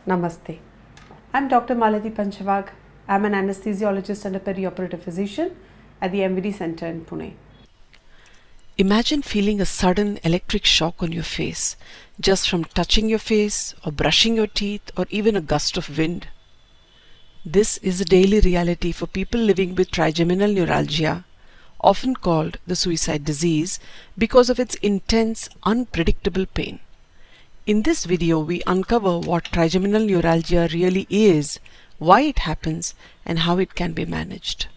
Namaste. I'm Dr. Malati Panchavag. I'm an anesthesiologist and a perioperative physician at the MVD Center in Pune. Imagine feeling a sudden electric shock on your face, just from touching your face or brushing your teeth or even a gust of wind. This is a daily reality for people living with trigeminal neuralgia, often called the suicide disease, because of its intense, unpredictable pain. In this video, we uncover what trigeminal neuralgia really is, why it happens, and how it can be managed.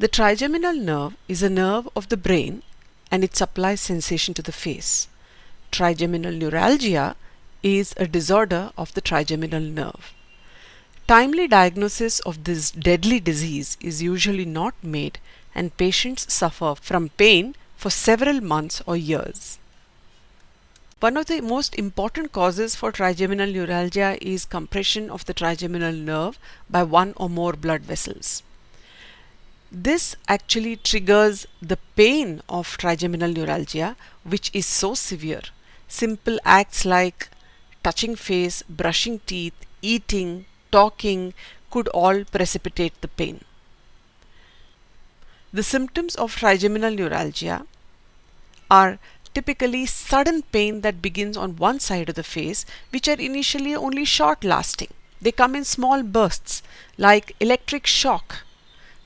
The trigeminal nerve is a nerve of the brain and it supplies sensation to the face. Trigeminal neuralgia is a disorder of the trigeminal nerve. Timely diagnosis of this deadly disease is usually not made and patients suffer from pain for several months or years. One of the most important causes for trigeminal neuralgia is compression of the trigeminal nerve by one or more blood vessels. This actually triggers the pain of trigeminal neuralgia, which is so severe. Simple acts like touching face, brushing teeth, eating, talking could all precipitate the pain. The symptoms of trigeminal neuralgia are typically sudden pain that begins on one side of the face, which are initially only short lasting. They come in small bursts like electric shock.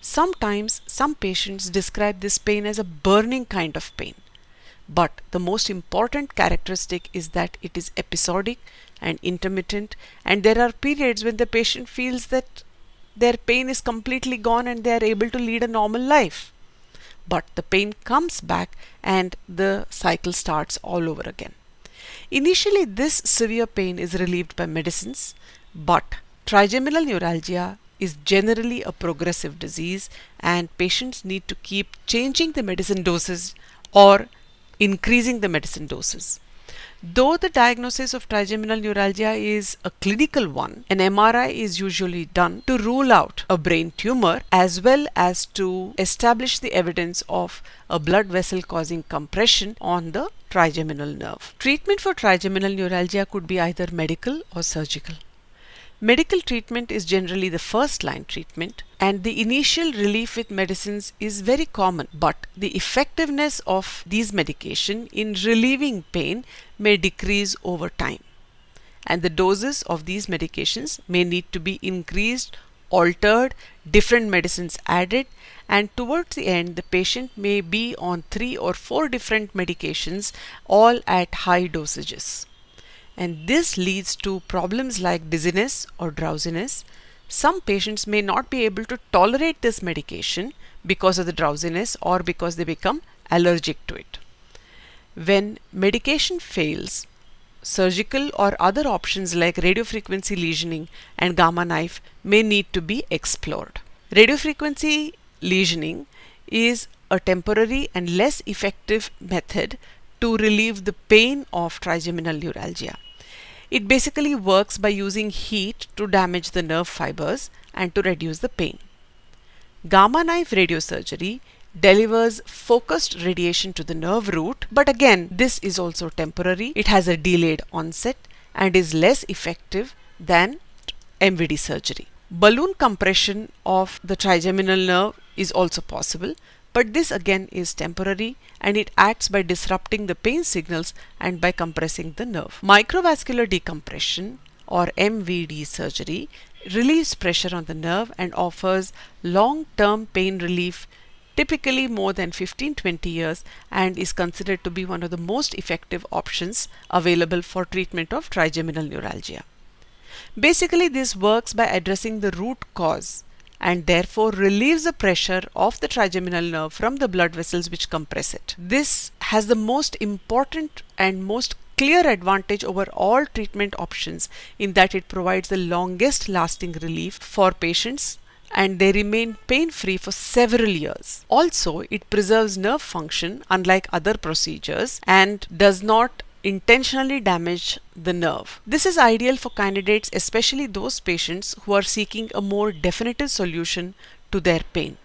Sometimes some patients describe this pain as a burning kind of pain. But the most important characteristic is that it is episodic and intermittent, and there are periods when the patient feels that their pain is completely gone and they are able to lead a normal life. But the pain comes back and the cycle starts all over again. Initially, this severe pain is relieved by medicines, but trigeminal neuralgia is generally a progressive disease and patients need to keep changing the medicine doses or increasing the medicine doses. Though the diagnosis of trigeminal neuralgia is a clinical one, an MRI is usually done to rule out a brain tumor as well as to establish the evidence of a blood vessel causing compression on the trigeminal nerve. Treatment for trigeminal neuralgia could be either medical or surgical. Medical treatment is generally the first line treatment, and the initial relief with medicines is very common, but the effectiveness of these medication in relieving pain may decrease over time, and the doses of these medications may need to be increased, altered, different medicines added, and towards the end the patient may be on 3 or 4 different medications, all at high dosages. And this leads to problems like dizziness or drowsiness. Some patients may not be able to tolerate this medication because of the drowsiness or because they become allergic to it. When medication fails, surgical or other options like radiofrequency lesioning and gamma knife may need to be explored. Radiofrequency lesioning is a temporary and less effective method to relieve the pain of trigeminal neuralgia. It basically works by using heat to damage the nerve fibers and to reduce the pain. Gamma knife radiosurgery delivers focused radiation to the nerve root, but again, this is also temporary. It has a delayed onset and is less effective than MVD surgery. Balloon compression of the trigeminal nerve is also possible, but this again is temporary and it acts by disrupting the pain signals and by compressing the nerve. Microvascular decompression or MVD surgery relieves pressure on the nerve and offers long-term pain relief, typically more than 15-20 years, and is considered to be one of the most effective options available for treatment of trigeminal neuralgia. Basically, this works by addressing the root cause and therefore relieves the pressure of the trigeminal nerve from the blood vessels which compress it. This has the most important and most clear advantage over all treatment options in that it provides the longest lasting relief for patients and they remain pain-free for several years. Also, it preserves nerve function unlike other procedures and does not intentionally damage the nerve. This is ideal for candidates, especially those patients who are seeking a more definitive solution to their pain.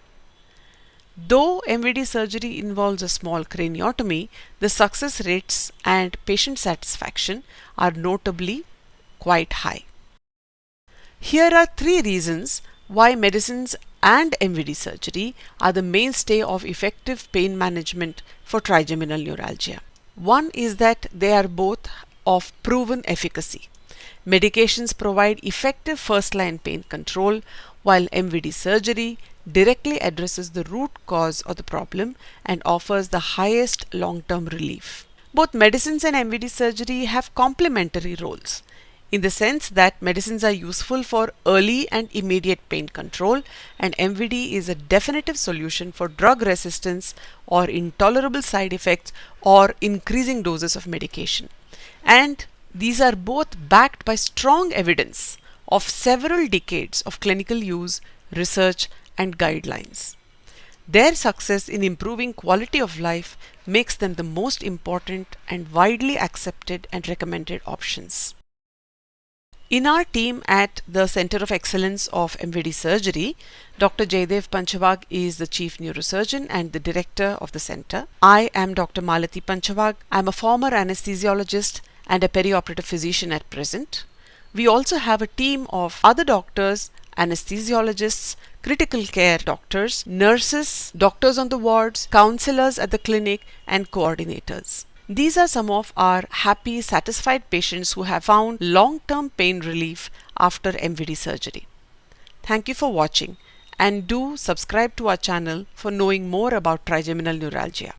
Though MVD surgery involves a small craniotomy, the success rates and patient satisfaction are notably quite high. Here are 3 reasons why medicines and MVD surgery are the mainstay of effective pain management for trigeminal neuralgia. One is that they are both of proven efficacy. Medications provide effective first-line pain control, while MVD surgery directly addresses the root cause of the problem and offers the highest long-term relief. Both medicines and MVD surgery have complementary roles, in the sense that medicines are useful for early and immediate pain control, and MVD is a definitive solution for drug resistance or intolerable side effects or increasing doses of medication. And these are both backed by strong evidence of several decades of clinical use, research, and guidelines. Their success in improving quality of life makes them the most important and widely accepted and recommended options. In our team at the Center of Excellence of MVD Surgery, Dr. Jaydev Panchavag is the Chief Neurosurgeon and the Director of the center. I am Dr. Malati Panchavag. I am a former anesthesiologist and a perioperative physician at present. We also have a team of other doctors, anesthesiologists, critical care doctors, nurses, doctors on the wards, counselors at the clinic, and coordinators. These are some of our happy, satisfied patients who have found long-term pain relief after MVD surgery. Thank you for watching, and do subscribe to our channel for knowing more about trigeminal neuralgia.